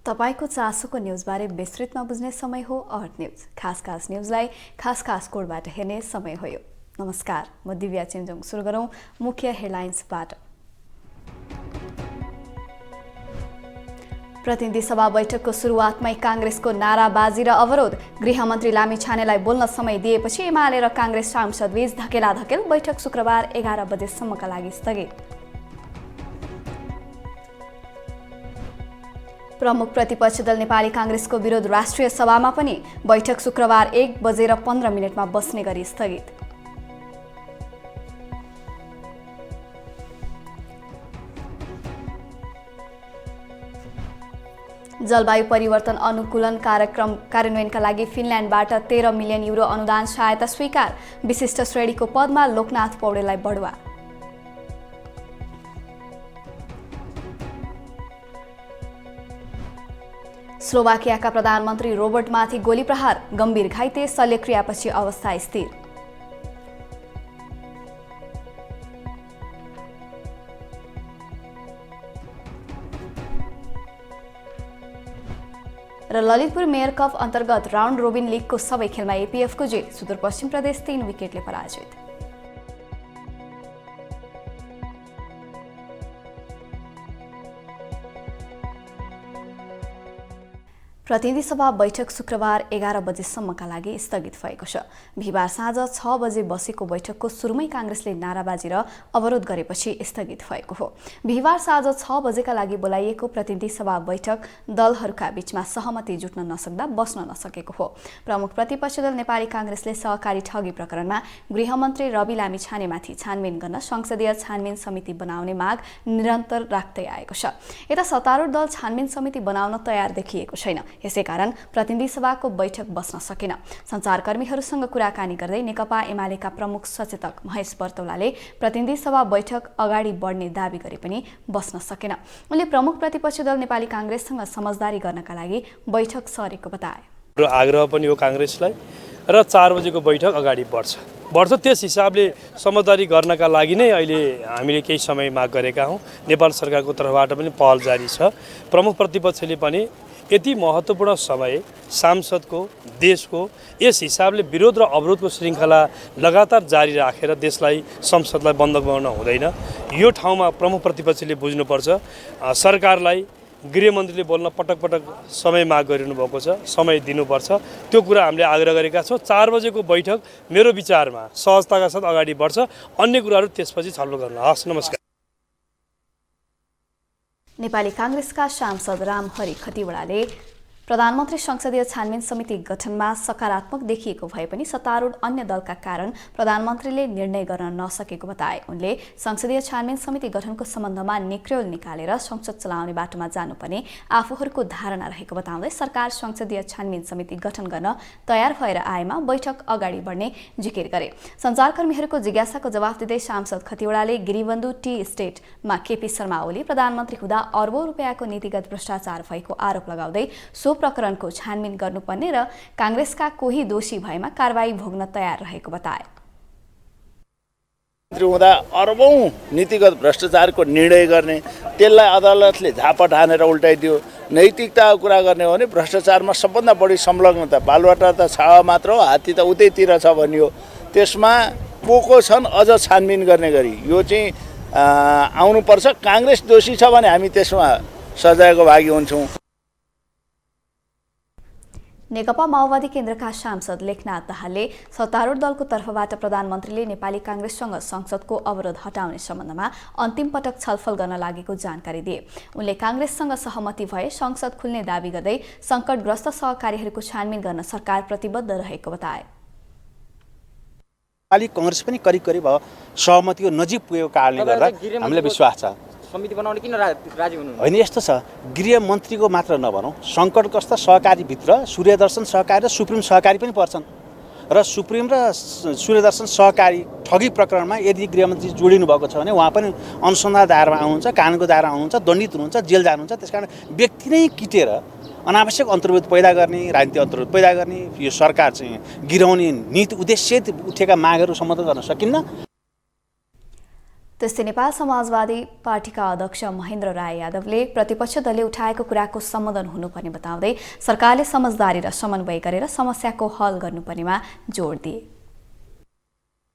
तपाईको चासोको न्यूजबारे विस्तृतमा बुझ्ने समय हो अर्थ न्यूज। खास न्यूजलाई खास कोडबाट हेर्ने समय हो यो। नमस्कार, म दिव्या चेन्जोङ। सुरु गरौं मुख्य हेडलाइन्सबाट। प्रतिनिधि सभा बैठकको सुरुवातमै कांग्रेसको नाराबाजी र अवरोध। गृहमन्त्री लामिछानेलाई बोल्न समय दिएपछि एमाले र कांग्रेस सांसदबीच धकेलाधकेल। बैठक शुक्रबार 11 बजेसम्मका लागि स्थगित। प्रमुख प्रतिपक्षी दल नेपाली कांग्रेसको विरोध राष्ट्रिय सभामा पनि। बैठक शुक्रबार 1:15 बस्ने गरी स्थगित। जलवायु परिवर्तन अनुकूलन कार्यक्रम कार्यान्वयनका लागि फिनल्यान्डबाट 13 मिलियन युरो अनुदान सहायता स्वीकार। विशिष्ट श्रेणीको पदमा लोकनाथ पौडेललाई बढुवा। स्लोभाकियाका प्रधानमन्त्री रोबर्टमाथि गोली प्रहार। गम्भीर घाइते, शल्यक्रियापछि अवस्था स्थिर। र ललितपुर मेयर कप अन्तर्गत राउन्ड रोबिन लिगको सबै खेलमा एपीएफको जित। सुदूरपश्चिम प्रदेश 3 विकेटले पराजित। प्रतिनिधि सभा बैठक शुक्रबार 11 बजेसम्मका लागि स्थगित भएको छ। बिहिबार साँझ 6 बजे बसेको बैठकको सुरुमै कांग्रेसले नाराबाजी र अवरोध गरेपछि स्थगित भएको हो। बिहिबार साँझ 6 बजेका लागि बोलाइएको प्रतिनिधि सभा बैठक दलहरूका बीचमा सहमति जुट्न नसक्दा बस्न नसकेको हो। प्रमुख प्रतिपक्षी दल नेपाली कांग्रेसले सहकारी ठगी प्रकरणमा गृहमन्त्री रवि लामिछानेमाथि छानबिन गर्न संसदीय छानबिन समिति बनाउने माग निरन्तर राख्दै आएको छ। यता सत्तारूढ दल छानबिन समिति बनाउन तयार देखिएको छैन। यसैकारण प्रतिनिधि सभाको बैठक बस्न सकेन। सञ्चारकर्मीहरूसँग कुराकानी गर्दै नेकपा एमालेका प्रमुख सचेतक महेश बर्तौलाले प्रतिनिधि सभा बैठक अगाडि बढ्ने दावी गरे पनि बस्न सकेन। उनले प्रमुख प्रतिपक्षी दल नेपाली कांग्रेससँग समझदारी गर्नका लागि बैठक सरेको बताए। आग्रह पनि हो कांग्रेसलाई र 4 बजेको बैठक अगाडि बढ्छ। त्यस हिसाबले समझदारी गर्नका लागि नै अहिले हामीले केही समय माग गरेका हौं। नेपाल सरकारको तर्फबाट पनि पहल जारी छ। प्रमुख प्रतिपक्षले पनि यति महत्त्वपूर्ण समय सांसदको देशको यस हिसाबले विरोध र अवरोधको श्रृङ्खला लगातार जारी राखेर देशलाई संसदलाई बन्द बनाउन हुँदैन। यो ठाउँमा प्रमुख प्रतिपक्षले बुझ्नुपर्छ। सरकारलाई गृहमन्त्रीले बोल्न पटक पटक समय माग गरिनु भएको छ, समय दिनुपर्छ। त्यो कुरा हामीले आग्रह गरेका छौँ। 4 बजेको बैठक मेरो विचारमा सहजताका साथ अगाडि बढ्छ। अन्य कुराहरू त्यसपछि छलफल गर्न। हस्, नमस्कार। नेपाली कांग्रेसका सांसद रामहरि खतिवड़ाले प्रधानमन्त्री संसदीय छानबिन समिति गठनमा सकारात्मक देखिएको भए पनि सत्तारूढ अन्य दलका कारण प्रधानमन्त्रीले निर्णय गर्न नसकेको बताए। उनले संसदीय छानबिन समिति गठनको सम्बन्धमा निक्र्योल निकालेर संसद चलाउने बाटोमा जानुपर्ने आफूहरूको धारणा रहेको बताउँदै सरकार संसदीय छानबिन समिति गठन गर्न तयार भएर आएमा बैठक अगाडि बढ्ने जिकिर गरे। सञ्चारकर्मीहरूको जिज्ञासाको जवाफ दिँदै सांसद खतिवड़ाले गिरिबन्धु टी स्टेटमा केपी शर्मा ओली प्रधानमन्त्री हुँदा अर्बौं रुपियाँको नीतिगत भ्रष्टाचार भएको आरोप लगाउँदै प्रकरणको छानबिन गर्नुपर्ने र कांग्रेसका कोही दोषी भएमा कारबाही भोग्न तयार रहेको बताए। हुँदा अर्बौं नीतिगत भ्रष्टाचारको निर्णय गर्ने, त्यसलाई अदालतले झापट हानेर उल्टाइदियो। नैतिकताको कुरा गर्ने हो भने भ्रष्टाचारमा सबभन्दा बढी संलग्नता बालुवाटा त छ मात्र हो, हात्ती त उतैतिर छ भनियो। त्यसमा को छन् अझ छानबिन गर्ने गरी यो चाहिँ आउनुपर्छ। कांग्रेस दोषी छ भने हामी त्यसमा सजायको भागी हुन्छौँ। नेकपा माओवादी केन्द्रका सांसद लेखनाथ दाहालले सत्तारूढ दलको तर्फबाट प्रधानमन्त्रीले नेपाली कांग्रेससँग संसदको अवरोध हटाउने सम्बन्धमा अन्तिम पटक छलफल गर्न लागेको जानकारी दिए। उनले कांग्रेससँग सहमति भए संसद खुल्ने दावी गर्दै संकटग्रस्त सहकारीहरूको छानबिन गर्न सरकार प्रतिबद्ध रहेको बताए। नेपाली कांग्रेस पनि करिब सहमतिको नजिक पुगेको कारणले गर्दा हामीलाई विश्वास छ। समिति बनाउन किन राजी हुनुहुन्छ? होइन, यस्तो छ, गृह मन्त्रीको मात्र नभनौँ, सङ्कटग्रस्त सहकारीभित्र सूर्यदर्शन सहकारी र सुप्रिम सहकारी पनि पर्छन्। र सुप्रिम र सूर्यदर्शन सहकारी ठगी प्रकरणमा यदि गृहमन्त्री जोडिनु भएको छ भने उहाँ पनि अनुसन्धान दायरामा आउनुहुन्छ, कानुनको दायरामा आउनुहुन्छ, दण्डित हुनुहुन्छ, जेल जानुहुन्छ। त्यसकारण व्यक्ति नै किटेर अनावश्यक अन्तर्विरोध पैदा गर्ने, राजनीतिक अन्तर्विरोध पैदा गर्ने यो सरकार चाहिँ गिराउने नीति उद्देश्य उठेका मागहरू सम्बोधन गर्न सकिन्न। त्यस्तै नेपाल समाजवादी पार्टीका अध्यक्ष महेन्द्र राय यादवले प्रतिपक्ष दलले उठाएको कुराको सम्बोधन हुनुपर्ने बताउँदै सरकारले समझदारी र समन्वय गरेर समस्याको हल गर्नुपर्नेमा जोड दिए।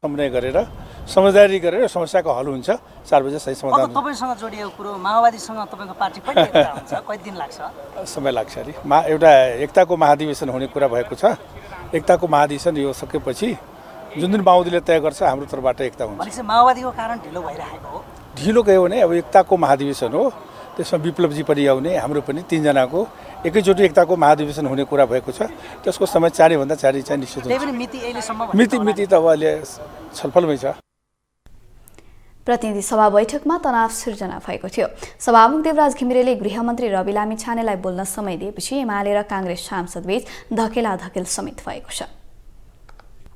समन्वय गरेर समझदारी गरेर समस्याको हल हुन्छ, 4 बजे सही समाधान। तपाईसँग जोडिएको कुरो माओवादीसँग तपाईँको पार्टी कहिले एकता हुन्छ, कति दिन लाग्छ? समय लाग्छ अरे। एउटा एकताको महाधिवेशन हुने कुरा भएको छ। एकताको महाधिवेशन यो सकेपछि जुन दिन माओवादीले तय गर्छ हाम्रो तर्फबाट एकता हुन्छ। भनेपछि माओवादीको कारण ढिलो भइरहेको हो? ढिलो गयो भने अब एकताको महाधिवेशन हो, त्यसमा विप्लवजी पनि आउने, हाम्रो पनि 3 जनाको एकैचोटि एकताको महाधिवेशन हुने कुरा भएको छ। त्यसको समय 4 भन्दा 4 चाहिँ निश्चित हुन्छ। मिति त अब अहिले छलफलमै छ। प्रतिनिधि सभा बैठकमा तनाव सिर्जना भएको थियो। सभामुख देवराज घिमिरेले गृहमन्त्री रवि लामिछानेलाई बोल्न समय दिएपछि एमाले र काङ्ग्रेस सांसदबीच धकेलाधकेल समेत भएको छ।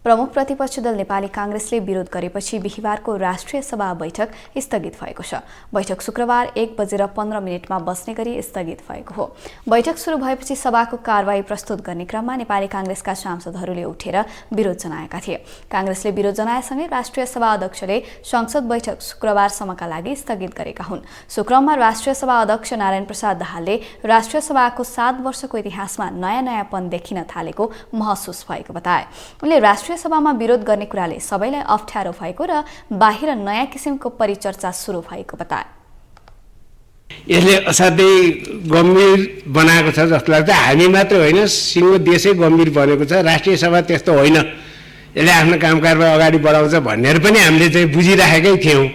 प्रमुख प्रतिपक्ष दल नेपाली काङ्ग्रेसले विरोध गरेपछि बिहीबारको राष्ट्रिय सभा बैठक स्थगित भएको छ। बैठक शुक्रबार 1:15 बस्ने गरी स्थगित भएको हो। बैठक सुरु भएपछि सभाको कारबाही प्रस्तुत गर्ने क्रममा नेपाली काङ्ग्रेसका सांसदहरूले उठेर विरोध जनाएका थिए। काङ्ग्रेसले विरोध जनाएसँगै राष्ट्रिय सभा अध्यक्षले संसद बैठक शुक्रबारसम्मका लागि स्थगित गरेका हुन्। शुक्रबारमा राष्ट्रिय सभा अध्यक्ष नारायण प्रसाद दाहालले राष्ट्रिय सभाको 7 वर्षको इतिहासमा नयाँपन देखिन थालेको महसुस भएको बताए। उनले राष्ट्रिय सभामा विरोध गर्ने कुराले सबैलाई अप्ठ्यारो भएको र बाहिर नयाँ किसिमको परिचर्चा सुरु भएको बताए। यसले असाध्यै गम्भीर बनाएको छ जस्तो लाग्छ। हामी मात्र होइन, सिङ्गो देशै गम्भीर बनेको छ। राष्ट्रिय सभा त्यस्तो होइन, यसले आफ्नो कामकाजमा अगाडि बढाउँछ भनेर पनि हामीले चाहिँ बुझिराखेकै थियौँ।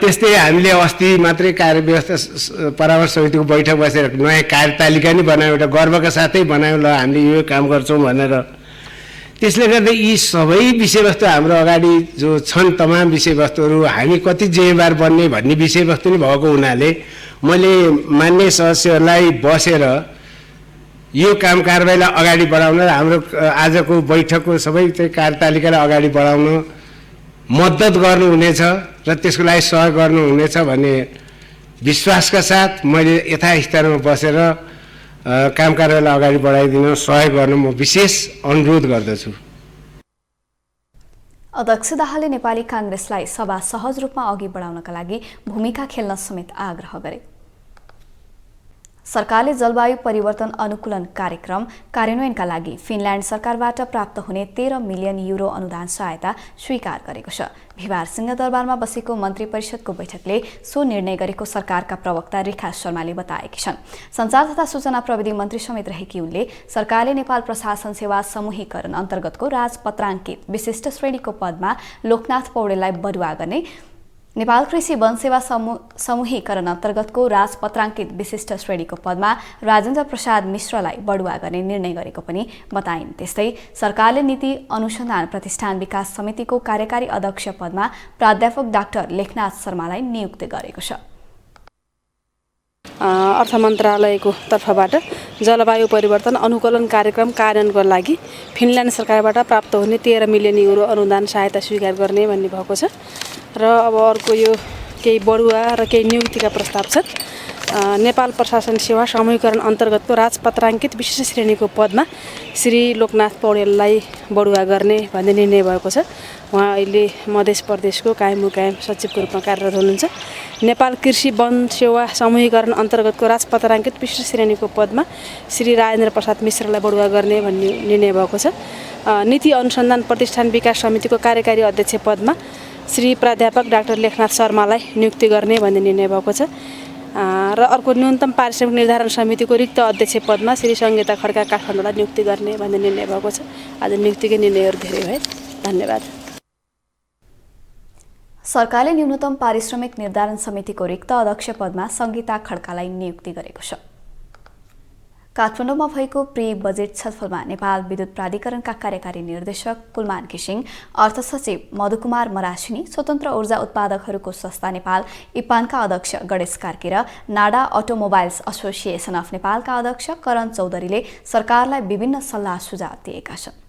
त्यस्तै हामीले अस्ति मात्रै कार्यव्यवस्था परामर्श समितिको बैठक बसेर नयाँ कार्यतालिका नि बनायौँ, एउटा गर्वका साथै बनायौँ, ल हामीले यो काम गर्छौँ भनेर। त्यसले गर्दा यी सबै विषयवस्तु हाम्रो अगाडि जो छन् तमाम विषयवस्तुहरू हामी कति जिम्मेवार बन्ने भन्ने विषयवस्तु नै भएको हुनाले मैले मान्य सदस्यहरूलाई बसेर यो काम कारबाहीलाई अगाडि बढाउन र हाम्रो आजको बैठकको सबै चाहिँ कार्यतालिकालाई अगाडि बढाउन मद्दत गर्नुहुनेछ र त्यसको लागि सहयोग गर्नुहुनेछ भन्ने विश्वासका साथ मैले यथास्तरमा बसेर काम कारबाहीलाई अगाडि बढाइदिन सहयोग गर्न म विशेष अनुरोध गर्दछु। अध्यक्ष दाहालले नेपाली काङ्ग्रेसलाई सभा सहज रूपमा अघि बढाउनका लागि भूमिका खेल्न समेत आग्रह गरे। सरकारले जलवायु परिवर्तन अनुकूलन कार्यक्रम कार्यान्वयनका लागि फिनल्यान्ड सरकारबाट प्राप्त हुने 13 मिलियन युरो अनुदान सहायता स्वीकार गरेको छ। बिहीबार सिंहदरबारमा बसेको मन्त्री परिषदको बैठकले सो निर्णय गरेको सरकारका प्रवक्ता रेखा शर्माले बताएकी छन्। सञ्चार तथा सूचना प्रविधि मन्त्री समेत रहेकी उनले सरकारले नेपाल प्रशासन सेवा समूहीकरण अन्तर्गतको राजपत्राङ्कित विशिष्ट श्रेणीको पदमा लोकनाथ पौडेललाई बढुवा गर्ने, नेपाल कृषि वन सेवा समूहीकरण अन्तर्गतको राजपत्राङ्कित विशिष्ट श्रेणीको पदमा राजेन्द्र प्रसाद मिश्रलाई बढुवा गर्ने निर्णय गरेको पनि बताइन्। त्यस्तै सरकारले नीति अनुसन्धान प्रतिष्ठान विकास समितिको कार्यकारी अध्यक्ष पदमा प्राध्यापक डाक्टर लेखनाथ शर्मालाई नियुक्त गरेको छ। अर्थ मन्त्रालयको तर्फबाट जलवायु परिवर्तन अनुकूलन कार्यक्रम कार्यान्वयनको लागि फिनल्यान्ड सरकारबाट प्राप्त हुने 13 मिलियन युरो अनुदान सहायता स्वीकार गर्ने भन्ने भएको छ र अब अर्को यो केही बढुवा र केही नियुक्तिका प्रस्ताव छन्। नेपाल प्रशासन सेवा समूहीकरण अन्तर्गतको राजपत्राङ्कित विशिष्ट श्रेणीको पदमा श्री लोकनाथ पौडेललाई बढुवा गर्ने भन्ने निर्णय भएको छ। उहाँ अहिले मध्य प्रदेशको कायम मुकायम सचिवको रूपमा कार्यरत हुनुहुन्छ। नेपाल कृषि वन सेवा समूहीकरण अन्तर्गतको राजपत्राङ्कित विशिष्ट श्रेणीको पदमा श्री राजेन्द्र प्रसाद मिश्रलाई बढुवा गर्ने भन्ने निर्णय भएको छ। नीति अनुसन्धान प्रतिष्ठान विकास समितिको कार्यकारी अध्यक्ष पदमा श्री प्राध्यापक डाक्टर लेखनाथ शर्मालाई नियुक्ति गर्ने भन्ने निर्णय भएको छ र अर्को न्यूनतम पारिश्रमिक निर्धारण समितिको रिक्त अध्यक्ष पदमा श्री सङ्गीता खड्का काठमाडौँलाई नियुक्ति गर्ने भन्ने निर्णय भएको छ। आज नियुक्तिकै निर्णयहरू धेरै भए। धन्यवाद। सरकारले न्यूनतम पारिश्रमिक निर्धारण समितिको रिक्त अध्यक्ष पदमा सङ्गीता खड्कालाई नियुक्ति गरेको छ। काठमाडौँमा भएको प्री बजेट छलफलमा नेपाल विद्युत प्राधिकरणका कार्यकारी निर्देशक कुलमान घिसिङ, अर्थ सचिव मधुकुमार मरासिनी, स्वतन्त्र ऊर्जा उत्पादकहरूको संस्था नेपाल इपानका अध्यक्ष गणेश कार्की र नाडा अटोमोबाइल्स एसोसिएसन अफ नेपालका अध्यक्ष करण चौधरीले सरकारलाई विभिन्न सल्लाह सुझाव दिएका छन्।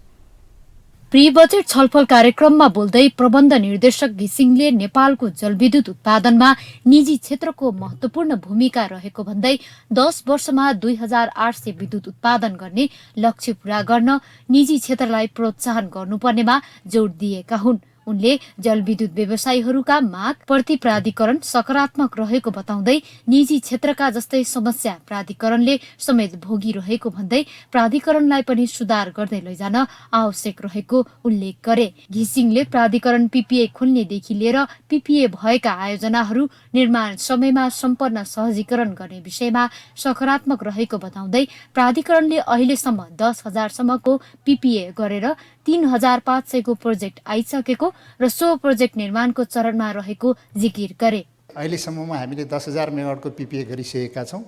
प्री बजेट छलफल कार्यक्रममा बोल्दै प्रबन्ध निर्देशक घिसिङले नेपालको जलविद्युत उत्पादनमा निजी क्षेत्रको महत्वपूर्ण भूमिका रहेको भन्दै 10 वर्षमा 2800 विद्युत उत्पादन गर्ने लक्ष्य पूरा गर्न निजी क्षेत्रलाई प्रोत्साहन गर्नुपर्नेमा जोड दिएका हुन्। उनले जलविद्युत व्यवसायीहरूका माग प्रति प्राधिकरण सकारात्मक रहेको बताउँदै निजी क्षेत्रका जस्तै समस्या प्राधिकरणले समेत भोगिरहेको भन्दै प्राधिकरणलाई पनि सुधार गर्दै लैजान आवश्यक रहेको उल्लेख गरे। घिसिङले प्राधिकरण पीपीए खोल्नेदेखि लिएर पीपीए भएका आयोजनाहरू निर्माण समयमा सम्पन्न सहजीकरण गर्ने विषयमा सकारात्मक रहेको बताउँदै प्राधिकरणले अहिलेसम्म 10,000 सम्मको पीपीए गरेर 3,500 को प्रोजेक्ट आइसकेको र सो प्रोजेक्ट निर्माणको चरणमा रहेको जिकिर गरे। अहिलेसम्ममा हामीले 10,000 मेगावाटको पीपीए गरिसकेका छौँ।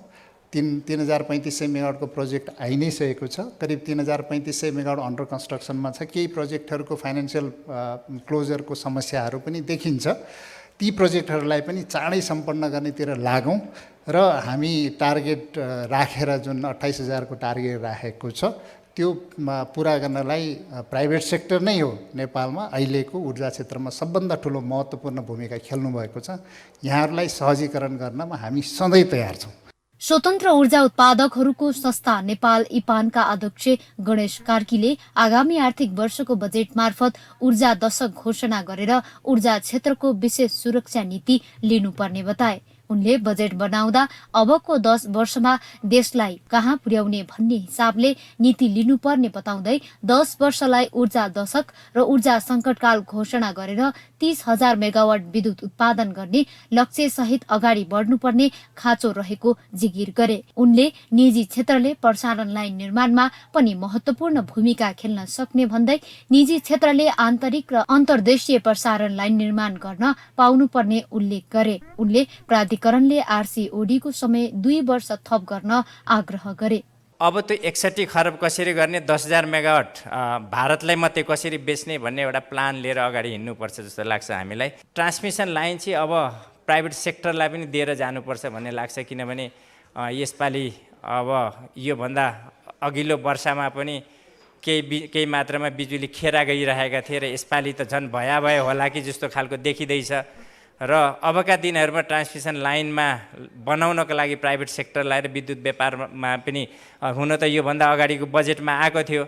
3,3500 मेगावाटको प्रोजेक्ट आइ नै सकेको छ। करिब 3,3500 मेगावाट अन्डर कन्स्ट्रक्सनमा छ। केही प्रोजेक्टहरूको फाइनेन्सियल क्लोजरको समस्याहरू पनि देखिन्छ। ती प्रोजेक्टहरूलाई पनि चाँडै सम्पन्न गर्नेतिर लागौँ र हामी टार्गेट राखेर जुन 28,000 को टार्गेट राखेको छ त्यो पुरा गर्नलाई प्राइभेट सेक्टर नै हो नेपालमा अहिलेको ऊर्जा क्षेत्रमा सबभन्दा ठुलो महत्त्वपूर्ण भूमिका खेल्नु भएको छ। यहाँहरूलाई सहजीकरण गर्नमा हामी सधैँ तयार छौँ। स्वतन्त्र ऊर्जा उत्पादकहरूको संस्था नेपाल इपानका अध्यक्ष गणेश कार्कीले आगामी आर्थिक वर्षको बजेट मार्फत ऊर्जा दशक घोषणा गरेर ऊर्जा क्षेत्रको विशेष सुरक्षा नीति लिनुपर्ने बताए। उनले बजेट बनाउँदा अबको 10 वर्षमा देशलाई कहाँ पुर्याउने भन्ने हिसाबले नीति लिनुपर्ने बताउँदै 10 वर्षलाई ऊर्जा दशक र ऊर्जा संकटकाल घोषणा गरेर 30,000 मेगावाट विद्युत उत्पादन गर्ने लक्ष्य सहित अगाडि बढ्नुपर्ने खाँचो रहेको जिकिर गरे। उनले निजी क्षेत्रले प्रसारण लाइन निर्माणमा पनि महत्त्वपूर्ण भूमिका खेल्न सक्ने भन्दै निजी क्षेत्रले आन्तरिक र अन्तर्देशीय प्रसारण लाइन निर्माण गर्न पाउनुपर्ने उल्लेख गरे। उनले प्राधिकरणले आरसीओडीको समय 2 वर्ष थप गर्न आग्रह गरे। अब त्यो 61 खरब कसरी गर्ने, 10,000 मेगावाट भारतलाई मात्रै कसरी बेच्ने भन्ने एउटा प्लान लिएर अगाडि हिँड्नुपर्छ जस्तो लाग्छ हामीलाई। ट्रान्समिसन लाइन चाहिँ अब प्राइभेट सेक्टरलाई पनि दिएर जानुपर्छ भन्ने लाग्छ, किनभने यसपालि अब योभन्दा अघिल्लो वर्षमा पनि केही मात्रामा बिजुली खेरा गइरहेका थिए र यसपालि त झन् भयावह होला कि जस्तो खालको देखिँदैछ र अबका दिनहरूमा ट्रान्समिसन लाइनमा बनाउनको लागि प्राइभेट सेक्टरलाई र विद्युत व्यापारमा पनि हुन त योभन्दा अगाडिको बजेटमा आएको थियो,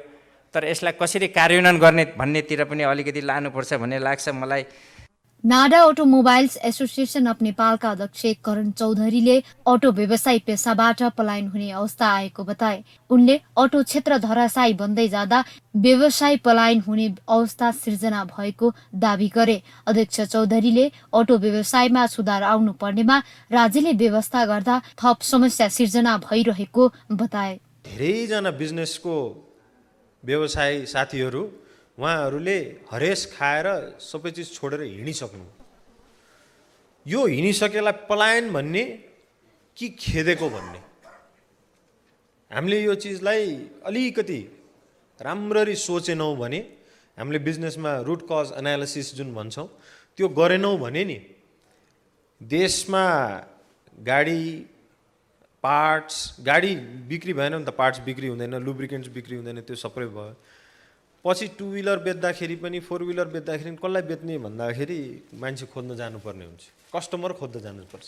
तर यसलाई कसरी कार्यान्वयन गर्ने भन्नेतिर पनि अलिकति लानुपर्छ भन्ने लाग्छ मलाई। नाडा अटोमोबाइल्स एसोसिएसन अफ नेपालका अध्यक्ष करण चौधरीले अटो व्यवसाय पेसाबाट पलायन हुने अवस्था आएको बताए। उनले अटो क्षेत्र धराशायी बन्दै जाँदा व्यवसाय पलायन हुने अवस्था सिर्जना भएको दावी गरे। अध्यक्ष चौधरीले अटो व्यवसायमा सुधार आउनु पर्नेमा राज्यले व्यवस्था गर्दा थप समस्या सिर्जना भइरहेको बताए। धेरैजना बिजनेसको व्यवसाय साथीहरू उहाँहरूले हरेस खाएर सबै चिज छोडेर हिँडिसक्नु। यो हिँडिसकेलाई पलायन भन्ने कि खेदेको भन्ने, हामीले यो चिजलाई अलिकति राम्ररी सोचेनौँ भने, हामीले बिजनेसमा रुट कज एनालिसिस जुन भन्छौँ त्यो गरेनौँ भने नि देशमा गाडी पार्ट्स, गाडी बिक्री भएन नि त, पार्ट्स बिक्री हुँदैन, लुब्रिकेन्ट्स बिक्री हुँदैन, त्यो सबै भयो। पछि 2 व्हिलर बेच्दाखेरि पनि 4 व्हिलर बेच्दाखेरि कसलाई बेच्ने भन्दाखेरि मान्छे खोज्न जानुपर्ने हुन्छ, कस्टमर खोज्न जानुपर्छ।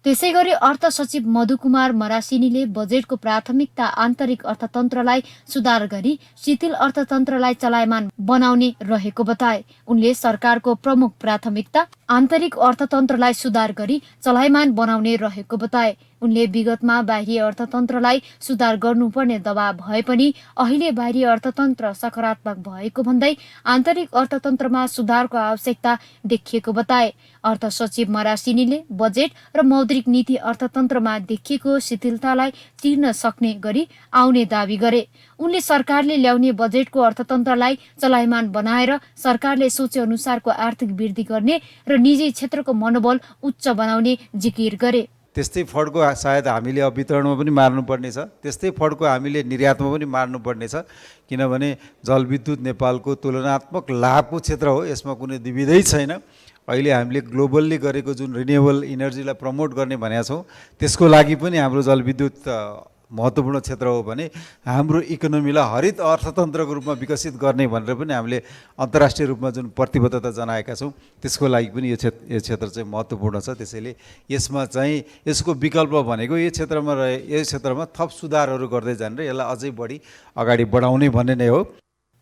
त्यसैगरी अर्थ सचिव मधुकुमार मरासिनीले बजेटको प्राथमिकता आन्तरिक अर्थतन्त्रलाई सुधार गरी शिथिल अर्थतन्त्रलाई चलायमान बनाउने रहेको बताए। उनले सरकारको प्रमुख प्राथमिकता आन्तरिक अर्थतन्त्रलाई सुधार गरी चलायमान बनाउने रहेको बताए। उनले विगतमा बाहिरी अर्थतन्त्रलाई सुधार गर्नुपर्ने दबाव भए पनि अहिले बाहिरी अर्थतन्त्र सकारात्मक भएको भन्दै आन्तरिक अर्थतन्त्रमा सुधारको आवश्यकता देखिएको बताए। अर्थ सचिव मरासिनीले बजेट र मौद्रिक नीति अर्थतन्त्रमा देखिएको शिथिलतालाई चिर्न सक्ने गरी आउने दावी गरे। उनले सरकारले ल्याउने बजेटको अर्थतन्त्रलाई चलायमान बनाएर सरकारले सोचे अनुसारको आर्थिक वृद्धि गर्ने र निजी क्षेत्रको मनोबल उच्च बनाउने जिकिर गरे। त्यस्तै फडको सायद हामीले अब वितरणमा पनि मार्नुपर्ने छ, त्यस्तै फडको हामीले निर्यातमा पनि मार्नुपर्ने छ, किनभने जलविद्युत नेपालको तुलनात्मक लाभको क्षेत्र हो, यसमा कुनै द्विविधै छैन। अहिले हामीले ग्लोबल्ली गरेको जुन रिन्युएबल इनर्जीलाई प्रमोट गर्ने भनेका छौँ, त्यसको लागि पनि हाम्रो जलविद्युत महत्त्वपूर्ण क्षेत्र हो भने हाम्रो इकोनोमीलाई हरित अर्थतन्त्रको रूपमा विकसित गर्ने भनेर पनि हामीले अन्तर्राष्ट्रिय रूपमा जुन प्रतिबद्धता जनाएका छौँ, त्यसको लागि पनि यो क्षेत्र चाहिँ महत्त्वपूर्ण छ। त्यसैले यसमा चाहिँ यसको विकल्प भनेको यो क्षेत्रमा थप सुधारहरू गर्दै जाने र यसलाई अझै बढी अगाडि बढाउने भन्ने नै हो।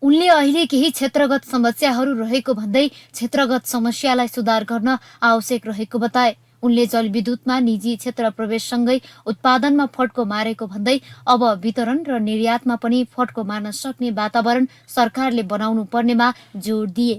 उनले अहिले केही क्षेत्रगत समस्याहरू रहेको भन्दै क्षेत्रगत समस्यालाई सुधार गर्न आवश्यक रहेको बताए। उनले जलविद्युतमा निजी क्षेत्र प्रवेशसँगै उत्पादनमा फड्को मारेको भन्दै अब वितरण र निर्यातमा पनि फड्को मार्न सक्ने वातावरण सरकारले बनाउनु पर्नेमा जोड दिए।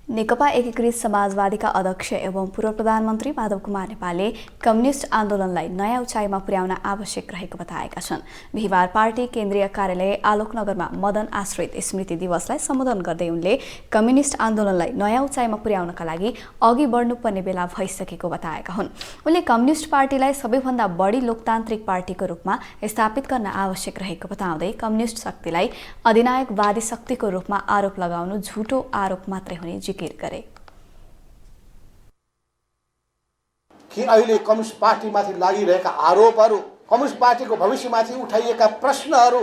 नेकपा एकीकृत समाजवादीका अध्यक्ष एवं पूर्व प्रधानमन्त्री माधव कुमार नेपालले कम्युनिस्ट आन्दोलनलाई नयाँ उचाइमा पुर्याउन आवश्यक रहेको बताएका छन्। बिहिबार पार्टी केन्द्रीय कार्यालय आलोकनगरमा मदन आश्रित स्मृति दिवसलाई सम्बोधन गर्दै उनले कम्युनिस्ट आन्दोलनलाई नयाँ उचाइमा पुर्याउनका लागि अघि बढ्नुपर्ने बेला भइसकेको बताएका हुन्। उनले कम्युनिस्ट पार्टीलाई सबैभन्दा बढी लोकतान्त्रिक पार्टीको रूपमा स्थापित गर्न आवश्यक रहेको बताउँदै कम्युनिस्ट शक्तिलाई अधिनायकवादी शक्तिको रूपमा आरोप लगाउनु झुटो आरोप मात्रै हुने गरे। कि अहिले कम्युनिस्ट पार्टीमाथि लागिरहेका आरोपहरू, कम्युनिस्ट पार्टीको भविष्यमाथि उठाइएका प्रश्नहरू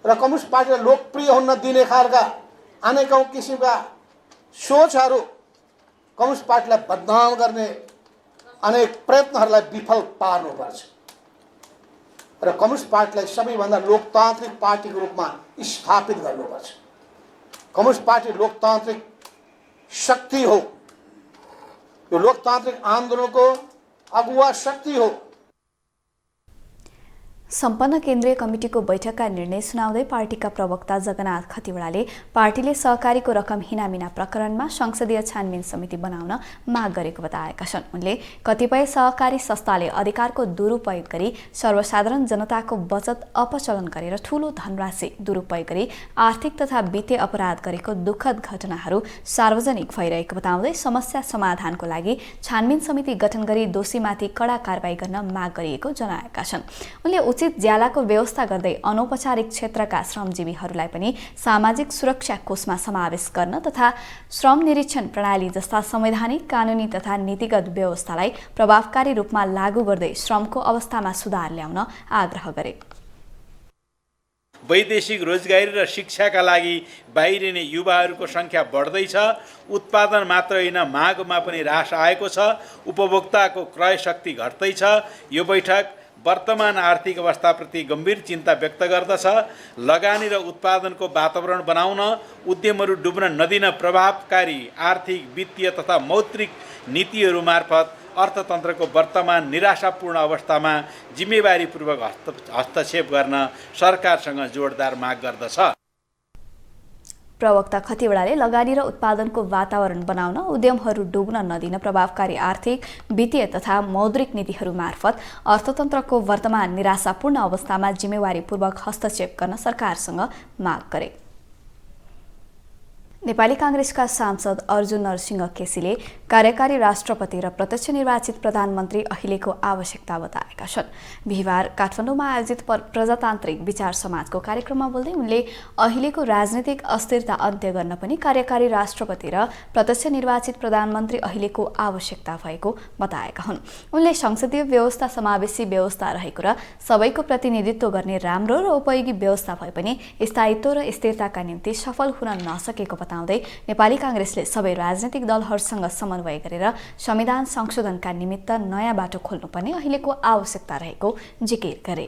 र कम्युनिस्ट पार्टीलाई लोकप्रिय हुन दिने खालका अनेकौं किसिमका सोचहरू, कम्युनिस्ट पार्टीलाई बदनाम गर्ने अनेक प्रयत्नहरूलाई विफल पार्नुपर्छ र कम्युनिस्ट पार्टीलाई सबैभन्दा लोकतान्त्रिक पार्टीको रूपमा स्थापित गर्नुपर्छ। कम्युनिस्ट पार्टी लोकतान्त्रिक शक्ति हो, यो लोकतान्त्रिक आन्दोलनको अगुवा शक्ति हो। सम्पन्न केन्द्रीय कमिटीको बैठकका निर्णय सुनाउँदै पार्टीका प्रवक्ता जगन्नाथ खतिवड़ाले पार्टीले सहकारीको रकम हिनामिना प्रकरणमा संसदीय छानबिन समिति बनाउन माग गरेको बताएका छन्। उनले कतिपय सहकारी संस्थाले अधिकारको दुरुपयोग गरी सर्वसाधारण जनताको बचत अपचलन गरेर ठूलो धनराशि दुरुपयोग गरी आर्थिक तथा वित्तीय अपराध गरेको दुःखद घटनाहरू सार्वजनिक भइरहेको बताउँदै समस्या समाधानको लागि छानबिन समिति गठन गरी दोषीमाथि कडा कारबाही गर्न माग गरिएको जनाएका छन्। उनले उचित ज्यालाको व्यवस्था गर्दै अनौपचारिक क्षेत्रका श्रमजीवीहरूलाई पनि सामाजिक सुरक्षा कोषमा समावेश गर्न तथा श्रम निरीक्षण प्रणाली जस्ता संवैधानिक, कानुनी तथा नीतिगत व्यवस्थालाई प्रभावकारी रूपमा लागू गर्दै श्रमको अवस्थामा सुधार ल्याउन आग्रह गरे। वैदेशिक रोजगारी र शिक्षाका लागि बाहिरिने युवाहरूको सङ्ख्या बढ्दैछ। उत्पादन मात्र होइन, मागमा पनि ह्रास आएको छ। उपभोक्ताको क्रय शक्ति घट्दैछ। यो बैठक वर्तमान आर्थिक अवस्थाप्रति गम्भीर चिन्ता व्यक्त गर्दछ। लगानी र उत्पादनको वातावरण बनाउन, उद्यमहरू डुब्न नदिन प्रभावकारी आर्थिक, वित्तीय तथा मौद्रिक नीतिहरू मार्फत अर्थतन्त्रको वर्तमान निराशापूर्ण अवस्थामा जिम्मेवारीपूर्वक हस्तक्षेप गर्न सरकारसँग जोडदार माग गर्दछ। प्रवक्ता खतिवड़ाले लगानी र उत्पादनको वातावरण बनाउन, उद्यमहरू डुब्न नदिन प्रभावकारी आर्थिक, वित्तीय तथा मौद्रिक नीतिहरू मार्फत अर्थतन्त्रको वर्तमान निराशापूर्ण अवस्थामा जिम्मेवारीपूर्वक हस्तक्षेप गर्न सरकारसँग माग गरे। नेपाली कांग्रेसका सांसद अर्जुन नरसिंह केसीले कार्यकारी राष्ट्रपति र प्रत्यक्ष निर्वाचित प्रधानमन्त्री अहिलेको आवश्यकता बताएका छन्। बिहिबार काठमाडौँमा आयोजित प्रजातान्त्रिक विचार समाजको कार्यक्रममा बोल्दै उनले अहिलेको राजनीतिक अस्थिरता अन्त्य गर्न पनि कार्यकारी राष्ट्रपति र प्रत्यक्ष निर्वाचित प्रधानमन्त्री अहिलेको आवश्यकता भएको बताएका हुन्। उनले संसदीय व्यवस्था समावेशी व्यवस्था रहेको र सबैको प्रतिनिधित्व गर्ने राम्रो र उपयोगी व्यवस्था भए पनि स्थायित्व र स्थिरताका निम्ति सफल हुन नसकेको बताउँदै नेपाली कांग्रेसले सबै राजनीतिक दलहरूसँग समन्वय गरेर संविधान संशोधनका निमित्त नयाँ बाटो खोल्नुपर्ने अहिलेको आवश्यकता रहेको जिकिर गरे।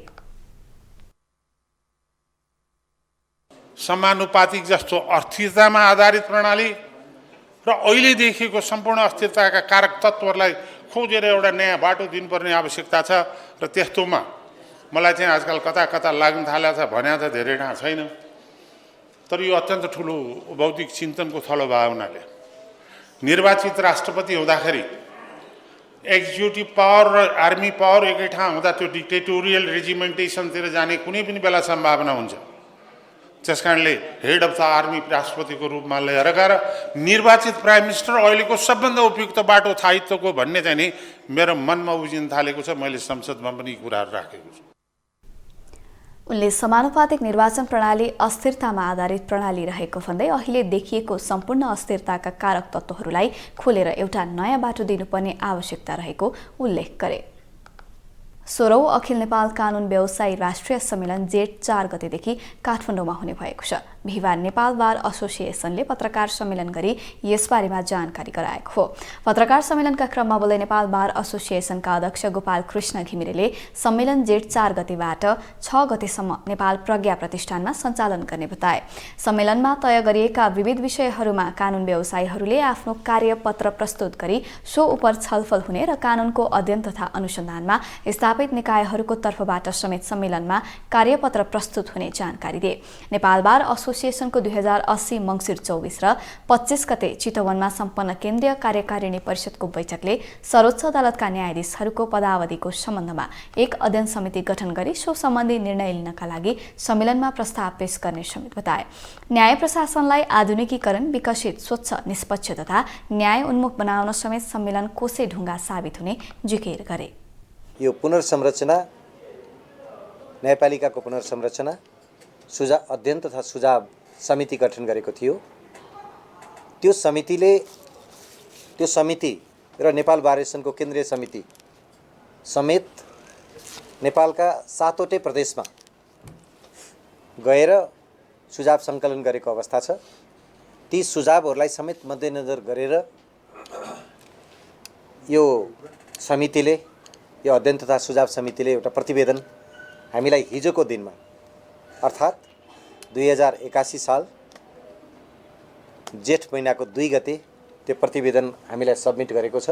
समानुपातिक जस्तो अस्थिरतामा आधारित प्रणाली र अहिले देखिएको सम्पूर्ण अस्थिरताका कारक तत्त्वहरूलाई खोजेर एउटा नयाँ बाटो दिनुपर्ने आवश्यकता छ र त्यस्तोमा मलाई चाहिँ आजकल कता कता लाग्न थालेको छ भने त धेरै ठाउँ छैन, तर यो अत्यन्त ठुलो बौद्धिक चिन्तनको थलो भयो। हुनाले निर्वाचित राष्ट्रपति हुँदाखेरि एक्जिक्युटिभ पावर र आर्मी पावर एकै ठाउँ हुँदा त्यो डिक्टेटोरियल रेजिमेन्टेसनतिर जाने कुनै पनि बेला सम्भावना हुन्छ। त्यसकारणले हेड अफ द आर्मी राष्ट्रपतिको रूपमा लिएर गएर निर्वाचित प्राइम मिनिस्टर अहिलेको सबभन्दा उपयुक्त बाटो स्थायित्वको भन्ने चाहिँ नि मेरो मनमा उब्जिन थालेको छ। मैले संसदमा पनि यी कुराहरू राखेको छु। उनले समानुपातिक निर्वाचन प्रणाली अस्थिरतामा आधारित प्रणाली रहेको भन्दै अहिले देखिएको सम्पूर्ण अस्थिरताका कारक तत्त्वहरूलाई खोलेर एउटा नयाँ बाटो दिनुपर्ने आवश्यकता रहेको उल्लेख गरे। 16औं अखिल नेपाल कानुन व्यवसायी राष्ट्रिय सम्मेलन जेठ 4 गतेदेखि काठमाडौँमा हुने भएको छ। बिहिबार नेपाल बार एसोसिएसनले पत्रकार सम्मेलन गरी यसबारेमा जानकारी गराएको हो। पत्रकार सम्मेलनका क्रममा बोल्दै नेपाल बार एसोसिएसनका अध्यक्ष गोपाल कृष्ण घिमिरेले सम्मेलन जेठ 4 गतेबाट 6 गतेसम्म नेपाल प्रज्ञा प्रतिष्ठानमा सञ्चालन गर्ने बताए। सम्मेलनमा तय गरिएका विविध विषयहरूमा कानुन व्यवसायीहरूले आफ्नो कार्यपत्र प्रस्तुत गरी सो उपर छलफल हुने र कानुनको अध्ययन तथा अनुसन्धानमा स्थापित निकायहरूको तर्फबाट समेत सम्मेलनमा कार्यपत्र प्रस्तुत हुने जानकारी दिए। नेपाल बार एसोसिएसनको 2080 मङ्सिर 24 र 25 गते चितवनमा सम्पन्न केन्द्रीय कार्यकारिणी परिषदको बैठकले सर्वोच्च अदालतका न्यायाधीशहरूको पदावधिको सम्बन्धमा एक अध्ययन समिति गठन गरी सो सम्बन्धी निर्णय लिनका लागि सम्मेलनमा प्रस्ताव पेश गर्ने समेत बताए। न्याय प्रशासनलाई आधुनिकीकरण, विकसित, स्वच्छ, निष्पक्ष तथा न्याय उन्मुख बनाउन समेत सम्मेलन कोसे ढुङ्गा साबित हुने जिकिर गरे। यो पुनर्संरचना, न्यायपालिकाको पुनर्संरचना सुझाव अध्ययन तथा सुझाव समिति गठन गरेको थियो। त्यो समिति र नेपाल बार एसोसिएसनको केन्द्रीय समिति समेत नेपालका 7वटै प्रदेशमा गएर सुझाव सङ्कलन गरेको अवस्था छ। ती सुझावहरूलाई समेत मध्यनजर गरेर यो समितिले, यो अध्ययन तथा सुझाव समितिले एउटा प्रतिवेदन हामीलाई हिजोको दिनमा अर्थात् 2081 साल जेठ महिनाको 2 गते त्यो प्रतिवेदन हामीलाई सबमिट गरेको छ।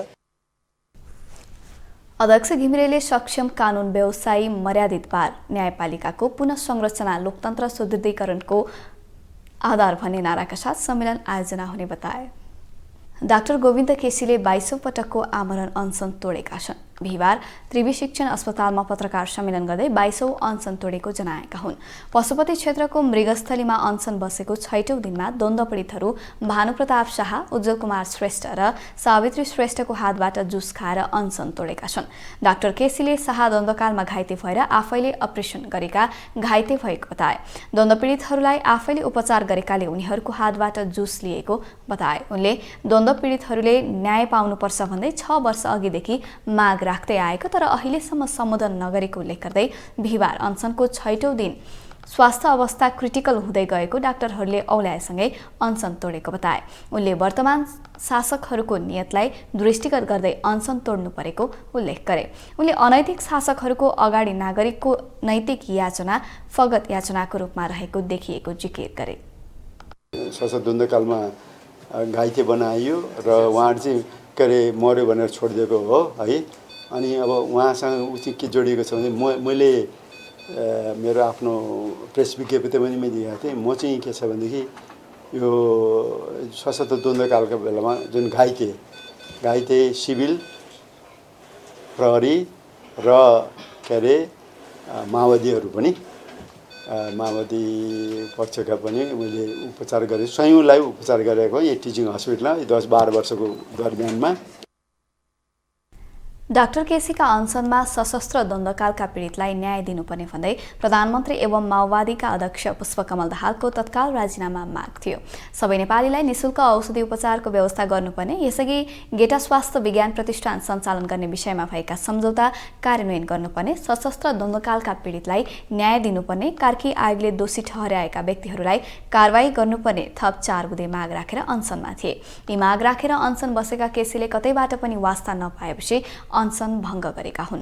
अध्यक्ष घिमिरेले सक्षम कानुन व्यवसायी, मर्यादित बार न्यायपालिकाको पुनः संरचना, लोकतन्त्र सुदृढीकरणको आधार भन्ने नाराका साथ सम्मेलन आयोजना हुने बताए। डाक्टर गोविन्द केसीले 22औं पटकको आमरण अनसन तोडेका छन्। बिहिबार त्रिवी शिक्षण अस्पतालमा पत्रकार सम्मेलन गर्दै 22औं अनसन तोडेको जनाएका हुन्। पशुपति क्षेत्रको मृगस्थलीमा अनसन बसेको 6औं दिनमा द्वन्द्व पीडितहरू भानुप्रताप शाह, उज्जवल कुमार श्रेष्ठ र सावित्री श्रेष्ठको हातबाट जुस खाएर अनसन तोडेका छन्। डाक्टर केसीले शाह द्वन्द्वकालमा घाइते भएर आफैले अपरेसन गरेका घाइते भएको बताए। द्वन्द्व पीडितहरूलाई आफैले उपचार गरेकाले उनीहरूको हातबाट जुस लिएको बताए। उनले द्वन्द्व पीडितहरूले न्याय पाउनुपर्छ भन्दै 6 वर्ष अघिदेखि माग राख्दै आएको तर अहिलेसम्म सम्बोधन नगरेको उल्लेख गर्दै बिहिबार अनसनको 6औं दिन स्वास्थ्य अवस्था क्रिटिकल हुँदै गएको डाक्टरहरूले औल्याएसँगै अनसन तोडेको बताए। उनले वर्तमान शासकहरूको नियतलाई दृष्टिगत गर्दै अनसन तोड्नु परेको उल्लेख गरे। उनले अनैतिक शासकहरूको अगाडि नागरिकको नैतिक याचना फगत याचनाको रूपमा रहेको देखिएको जिकिर गरे। संसद द्वन्द्वकालमा घाइते बनाइयो र उहाँहरू चाहिँ के अरे मर्यो भनेर छोडिदिएको हो है। अनि अब उहाँसँग चाहिँ के जोडिएको छ भने मैले मेरो आफ्नो प्रेस विज्ञप्ति पनि मैले दिएको थिएँ। म चाहिँ के छ भनेदेखि यो सशस्त्र द्वन्द्वकालको बेलामा जुन घाइते सिभिल, प्रहरी र के अरे माओवादीहरू पनि, माओवादी पक्षका पनि मैले उपचार गरेँ, स्वयंलाई उपचार गरेको यही टिचिङ हस्पिटलमा 10-12 वर्षको दरमियानमा। डाक्टर केसीका अनसनमा सशस्त्र द्वन्द्वकालका पीडितलाई न्याय दिनुपर्ने भन्दै प्रधानमन्त्री एवं माओवादीका अध्यक्ष पुष्पकमल दाहालको तत्काल राजीनामा माग थियो। सबै नेपालीलाई निशुल्क औषधि उपचारको व्यवस्था गर्नुपर्ने, यसअघि गेटा स्वास्थ्य विज्ञान प्रतिष्ठान सञ्चालन गर्ने विषयमा भएका सम्झौता कार्यान्वयन गर्नुपर्ने, सशस्त्र द्वन्द्वकालका पीडितलाई न्याय दिनुपर्ने, कार्की आयोगले दोषी ठहर्याएका व्यक्तिहरूलाई कारवाही गर्नुपर्ने थप 4 बुँदे माग राखेर अनसनमा थिए। यी माग राखेर अनसन बसेका केसीले कतैबाट पनि वास्ता नपाएपछि अनसन भङ्ग गरेका हुन्।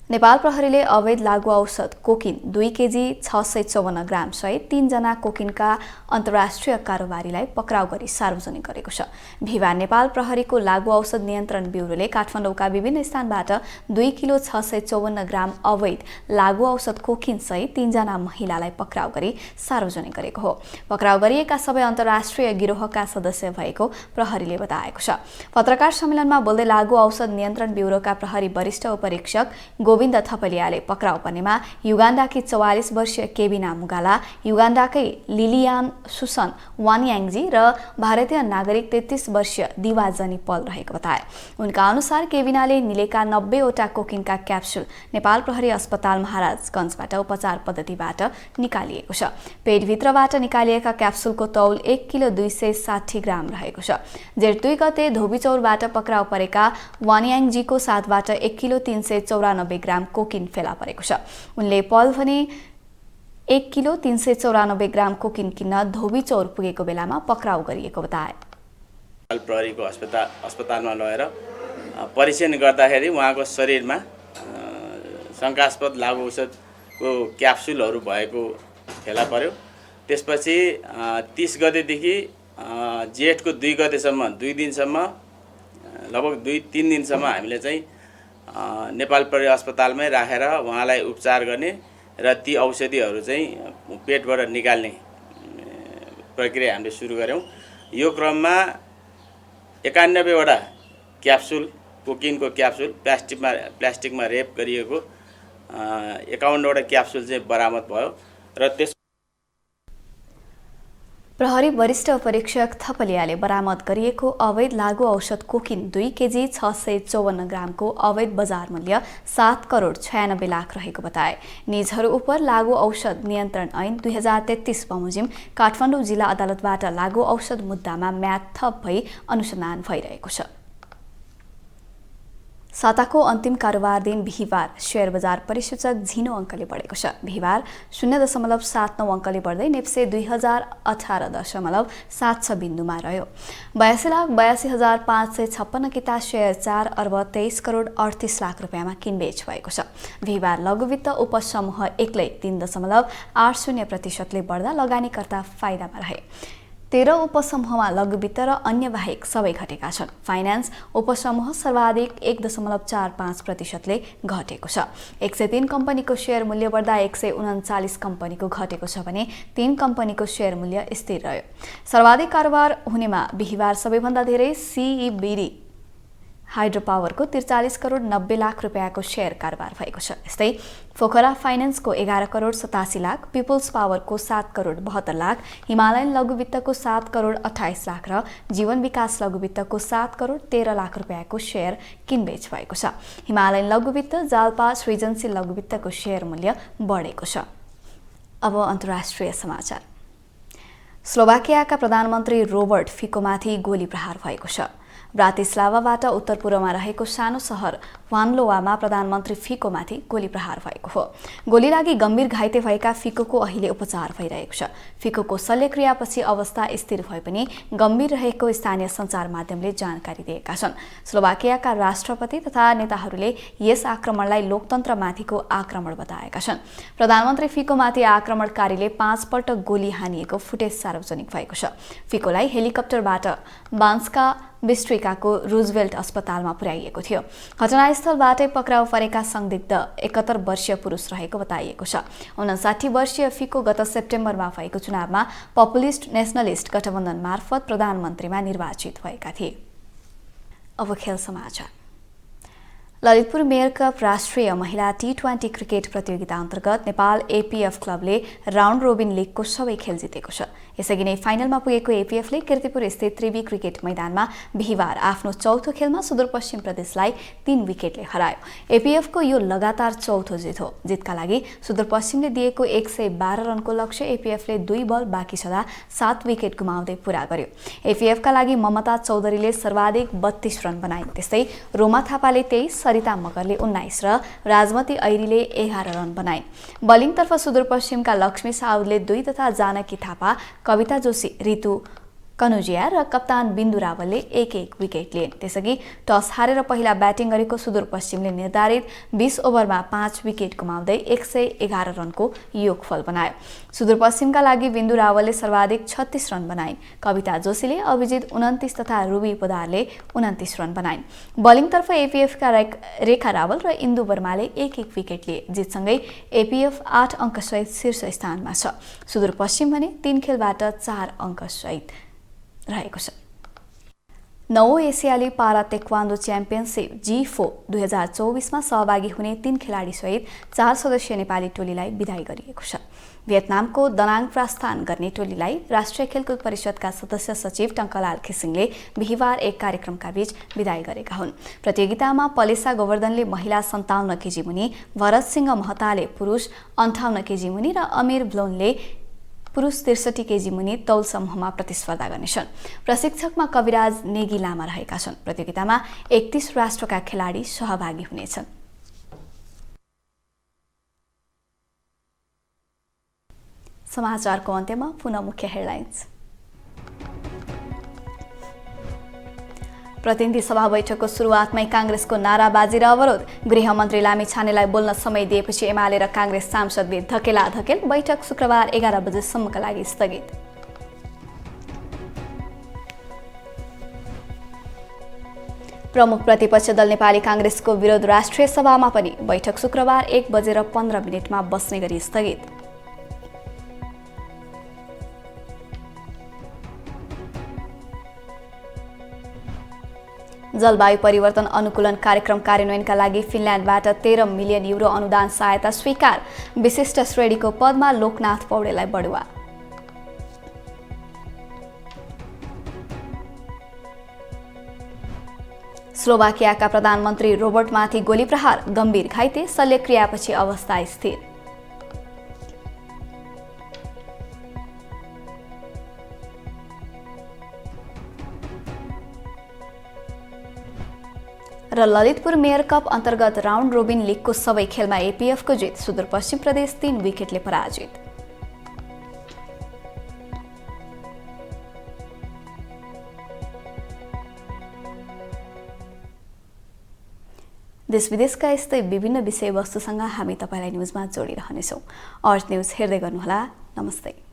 नेपाल प्रहरीले अवैध लागू औषध कोकिन 2 केजी 654 ग्राम सहित 3 जना कोकिनका अन्तर्राष्ट्रिय कारोबारीलाई पक्राउ गरी सार्वजनिक गरेको छ। बिहिबार नेपाल प्रहरीको लागू औषध नियन्त्रण ब्युरोले काठमाडौँका विभिन्न स्थानबाट 2 किलो 654 ग्राम अवैध लागू औषध कोकिन सहित 3 जना महिलालाई पक्राउ गरी सार्वजनिक गरेको हो। पक्राउ गरिएका सबै अन्तर्राष्ट्रिय गिरोहका सदस्य भएको प्रहरीले बताएको छ। पत्रकार सम्मेलनमा बोल्दै लागू औषध नियन्त्रण ब्युरोका प्रहरी वरिष्ठ उपरीक्षक गोविन्द थपलियाले पक्राउ पर्नेमा युगान्डाकी 44 वर्षीय केबिना मुगाला, युगान्डाकै लिलियान सुसन वानयाङ्जी र भारतीय नागरिक 33 वर्षीय दिवाजनी पल रहेको बताए। उनका अनुसार केबिनाले निलेका 90 वटा कोकिनका क्याप्सुल नेपाल प्रहरी अस्पताल महाराजगञ्जबाट उपचार पद्धतिबाट निकालिएको छ। पेटभित्रबाट निकालिएका क्याप्सुलको तौल 1 किलो 260 ग्राम रहेको छ। जेठ 2 गते धोबीचौरबाट पक्राउ परेका वानयाङ्जीको साथबाट 1 किलो 394 ग्राम कोकिन फेला परेको छ। उनले पल भने 1 किलो 394 ग्राम कोकिन किन्न धोबी चौर पुगेको बेलामा पक्राउ गरिएको बताए। प्रहरीको अस्पतालमा लगेर परीक्षण गर्दाखेरि उहाँको शरीरमा शङ्कास्पद लागु औषधको क्याप्सुलहरू भएको फेला पर्यो। त्यसपछि 30 गतेदेखि जेठको 2 गतेसम्म 2 दिनसम्म लगभग 2-3 दिनसम्म हामीले चाहिँ नेपाल प्रहरी अस्पतालमै राखेर उहाँलाई उपचार गर्ने र ती औषधिहरू चाहिँ पेटबाट निकाल्ने प्रक्रिया हामीले सुरु गऱ्यौँ। यो क्रममा 91वटा क्याप्सुल कोकिनको क्याप्सुल प्लास्टिकमा रेप गरिएको 51वटा क्याप्सुल चाहिँ बरामद भयो र त्यस प्रहरी वरिष्ठ परीक्षक थपलियाले बरामद गरिएको अवैध लागु औषध कोकिन 2 केजी 654 ग्रामको अवैध बजार मूल्य 7 करोड 96 लाख रहेको बताए। निजहरू उप लागु औषध नियन्त्रण ऐन 2033 बमोजिम काठमाडौँ जिल्ला अदालतबाट लागु औषध मुद्दामा म्याद थप भई अनुसन्धान भइरहेको छ। साताको अन्तिम कारोबार दिन बिहीबार शेयर बजार परिसूचक झिनो अङ्कले बढेको छ। बिहीबार 0.79 अङ्कले बढ्दै नेप्से 2018.76 बिन्दुमा रह्यो। 82,82,556 किता शेयर 4 अर्ब 23 करोड 38 लाख रुपियाँमा किनबेच भएको छ। बिहीबार लघुवित्त उपसमूह एक्लै 3.80% बढ्दा लगानीकर्ता फाइदामा रहे। 13 उपसमूहमा लघुवित्त र अन्य बाहेक सबै घटेका छन्। फाइनान्स उपसमूह सर्वाधिक 1.45% घटेको छ। 103 कम्पनीको शेयर मूल्य बढ्दा 139 कम्पनीको घटेको छ भने 3 कम्पनीको शेयर मूल्य स्थिर रह्यो। सर्वाधिक कारोबार हुनेमा बिहीबार सबैभन्दा धेरै CEBD हाइड्रो पावरको 43 करोड 90 लाख रुपियाँको शेयर कारोबार भएको छ। यस्तै फोखरा फाइनान्सको 11 करोड 87 लाख, पिपुल्स पावरको 7 करोड 72 लाख, हिमालयन लघुवित्तको 7 करोड 28 लाख र जीवन विकास लघुवित्तको 7 करोड 13 लाख रुपियाँको शेयर किनबेच भएको छ। हिमालयन लघुवित्त, जालपा, सृजनशील लघुवित्तको शेयर मूल्य बढेको छ। अब अन्तर्राष्ट्रिय समाचार। स्लोभाकियाका प्रधानमन्त्री रोबर्ट फिकोमाथि गोली प्रहार भएको छ। ब्रातिस्लावाबाट उत्तरपूर्वमा रहेको सानो सहर वानलोवामा प्रधानमन्त्री फिकोमाथि गोली प्रहार भएको हो। गोली लागि गम्भीर घाइते भएका फिकोको अहिले उपचार भइरहेको छ। फिकोको शल्यक्रियापछि अवस्था स्थिर भए पनि गम्भीर रहेको स्थानीय सञ्चार माध्यमले जानकारी दिएका छन्। स्लोभाकियाका राष्ट्रपति तथा नेताहरूले यस आक्रमणलाई लोकतन्त्रमाथिको आक्रमण बताएका छन्। प्रधानमन्त्री फिकोमाथि आक्रमणकारीले 5 पटक गोली हानिएको फुटेज सार्वजनिक भएको छ। फिकोलाई हेलिकप्टरबाट बान्स्का बिस्ट्रिकाको रुजवेल्ट अस्पतालमा पुर्याइएको थियो। घटनास्थलबाटै पक्राउ परेका संदिग्ध 71 वर्षीय पुरुष रहेको बताइएको छ। 59 वर्षीय फिको गत सेप्टेम्बरमा भएको चुनावमा पपुलिस्ट नेसनलिस्ट गठबन्धन मार्फत प्रधानमन्त्रीमा निर्वाचित भएका थिए। अब खेल समाचार। ललितपुर मेयर कप राष्ट्रिय महिला T20 क्रिकेट प्रतियोगिता अन्तर्गत नेपाल APF क्लबले राउन्ड रोबिन लिगको सबै खेल जितेको छ। यसअघि नै फाइनलमा पुगेको APFले कीर्तिपुर स्थित त्रिवी क्रिकेट मैदानमा बिहीबार आफ्नो चौथो खेलमा सुदूरपश्चिम प्रदेशलाई 3 विकेटले हरायो। APFको यो लगातार चौथो जित हो। जितका लागि सुदूरपश्चिमले दिएको 112 रनको लक्ष्य APFले 2 बल बाँकी छँदा 7 विकेट गुमाउँदै पूरा गर्यो। APFका लागि ममता चौधरीले सर्वाधिक 32 रन बनाइन्। त्यस्तै रोमा थापाले 23, सरिता मगरले 19 र राजमती ऐरीले 11 रन बनाइन्। बलिङतर्फ सुदूरपश्चिमका लक्ष्मी साउदले 2 तथा जानकी थापा, कविता जोशी, ऋतु कनुजिया र कप्तान बिन्दु रावलले 1-1 विकेट लिए। त्यसअघि टस हारेर पहिला ब्याटिङ गरेको सुदूरपश्चिमले निर्धारित 20 ओभरमा 5 विकेट गुमाउँदै 111 रनको योगफल बनायो। सुदूरपश्चिमका लागि बिन्दु रावलले सर्वाधिक 36 रन बनाइन्। कविता जोशीले, अभिजित 29 तथा रुबी पोदारले 29 रन बनाइन्। बलिङतर्फ APFका रेखा रावल र इन्दु वर्माले 1-1 विकेट लिए। जितसँगै APF 8 अङ्कसहित शीर्ष स्थानमा छ। सुदूरपश्चिम भने 3 खेलबाट 4 अङ्कसहित रहेको छ। 9औं एसियाली पारा तेक्वान्डो च्याम्पियनसिप G4 2024 मा सहभागी हुने 3 खेलाडी सहित 4 सदस्यीय नेपाली टोलीलाई बिदाई गरिएको छ। भियतनामको दनाङ प्रस्थान गर्ने टोलीलाई राष्ट्रिय खेलकुद परिषदका सदस्य सचिव टङ्कलाल खिसिङले बिहीबार एक कार्यक्रमका बीच बिदाई गरेका हुन्। प्रतियोगितामा पलेसा गोवर्धनले महिला 57 केजी मुनि, भरत सिंह महताले पुरुष 58 केजी मुनि र अमीर ब्लोनले पुरुष 63 केजी मुनि तौल समूहमा प्रतिस्पर्धा गर्नेछन्। प्रशिक्षकमा कविराज नेगी लामा रहेका छन्। प्रतियोगितामा 31 राष्ट्रका खेलाडी सहभागी हुनेछन्। समाचारको अन्त्यमा पुनः मुख्य हेडलाइन्स। प्रतिनिधि सभा बैठकको सुरुवातमै कांग्रेसको नाराबाजी र अवरोध। गृहमन्त्री लामिछानेलाई बोल्न समय दिएपछि एमाले र कांग्रेस सांसदले धकेलाधकेल। बैठक शुक्रबार 11 बजेसम्मका लागि स्थगित। प्रमुख प्रतिपक्ष दल नेपाली कांग्रेसको विरोध राष्ट्रिय सभामा पनि। बैठक शुक्रबार 1:15 बस्ने गरी स्थगित। जलवायु परिवर्तन अनुकूलन कार्यक्रम कार्यान्वयनका लागि फिनल्यान्डबाट 13 मिलियन युरो अनुदान सहायता स्वीकार। विशिष्ट श्रेणीको पदमा लोकनाथ पौडेललाई बढुवा। स्लोभाकियाका प्रधानमन्त्री रोबर्टमाथि गोली प्रहार। गम्भीर घाइते। शल्यक्रियापछि अवस्था स्थिर। र ललितपुर मेयर कप अन्तर्गत राउन्ड रोबिन लिगको सबै खेलमा एपीएफको जित। सुदूरपश्चिम प्रदेश 3 विकेटले पराजित। देश विदेशका यस्तै विभिन्न विषयवस्तुसँग हामी तपाईलाई न्युजमा जोडिरहनेछौँ। अर्थ न्युज हेर्दै गर्नुहोला। नमस्ते।